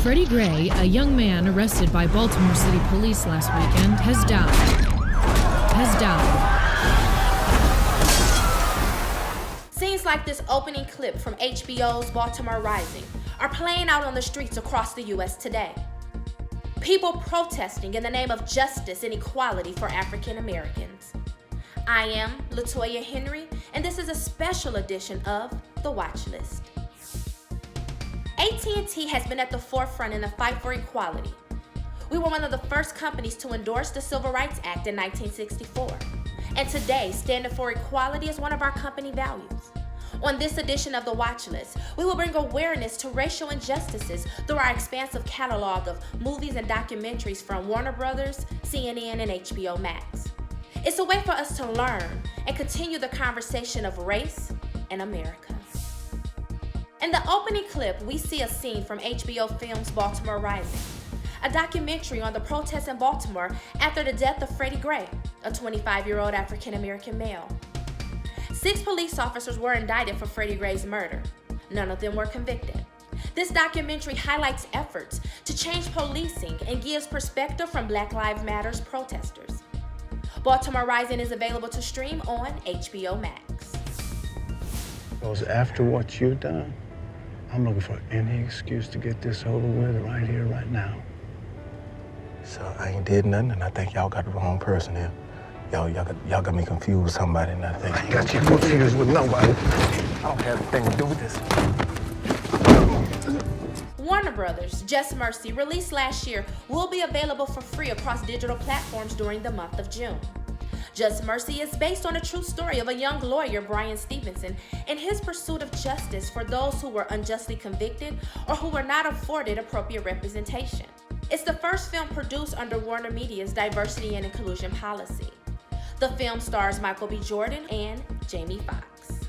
Freddie Gray, a young man arrested by Baltimore City Police last weekend, has died. Scenes like this opening clip from HBO's Baltimore Rising are playing out on the streets across the U.S. today. People protesting in the name of justice and equality for African Americans. I am LaToya Henry, and this is a special edition of The Watchlist. AT&T has been at the forefront in the fight for equality. We were one of the first companies to endorse the Civil Rights Act in 1964. And today, standing for equality is one of our company values. On this edition of The Watchlist, we will bring awareness to racial injustices through our expansive catalog of movies and documentaries from Warner Brothers, CNN, and HBO Max. It's a way for us to learn and continue the conversation of race in America. In the opening clip, we see a scene from HBO Films' Baltimore Rising, a documentary on the protests in Baltimore after the death of Freddie Gray, a 25-year-old African-American male. 6 police officers were indicted for Freddie Gray's murder. None of them were convicted. This documentary highlights efforts to change policing and gives perspective from Black Lives Matter protesters. Baltimore Rising is available to stream on HBO Max. Because after what you've done, I'm looking for any excuse to get this over with right here, right now. So I ain't did nothing, and I think y'all got the wrong person here. Y'all got me confused with somebody, and I think I ain't got you confused with nobody. I don't have a thing to do with this. Warner Brothers' Just Mercy, released last year, will be available for free across digital platforms during the month of June. Just Mercy is based on a true story of a young lawyer, Brian Stevenson, and his pursuit of justice for those who were unjustly convicted or who were not afforded appropriate representation. It's the first film produced under Warner Media's diversity and inclusion policy. The film stars Michael B. Jordan and Jamie Foxx.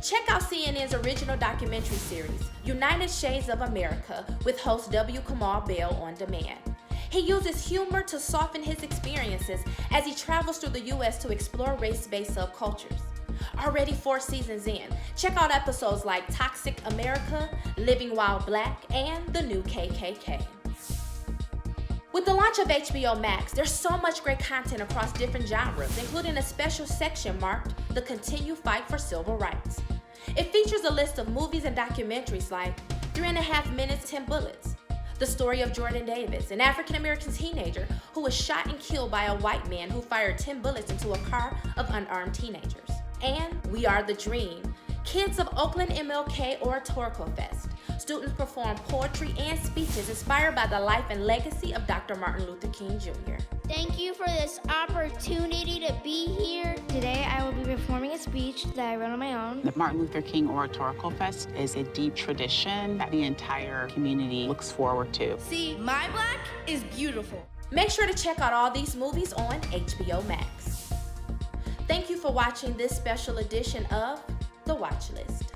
Check out CNN's original documentary series, United Shades of America, with host W. Kamau Bell on demand. He uses humor to soften his experiences as he travels through the U.S. to explore race-based subcultures. Already 4 seasons in, check out episodes like Toxic America, Living While Black, and The New KKK. With the launch of HBO Max, there's so much great content across different genres, including a special section marked The Continued Fight for Civil Rights. It features a list of movies and documentaries like 3.5 Minutes, 10 Bullets, the story of Jordan Davis, an African-American teenager who was shot and killed by a white man who fired 10 bullets into a car of unarmed teenagers. And We Are the Dream, Kids of Oakland MLK Oratorical Fest. Students perform poetry and speeches inspired by the life and legacy of Dr. Martin Luther King Jr. Thank you for this opportunity to be here. Today I will be performing a speech that I wrote on my own. The Martin Luther King Oratorical Fest is a deep tradition that the entire community looks forward to. See, my black is beautiful. Make sure to check out all these movies on HBO Max. Thank you for watching this special edition of The Watchlist.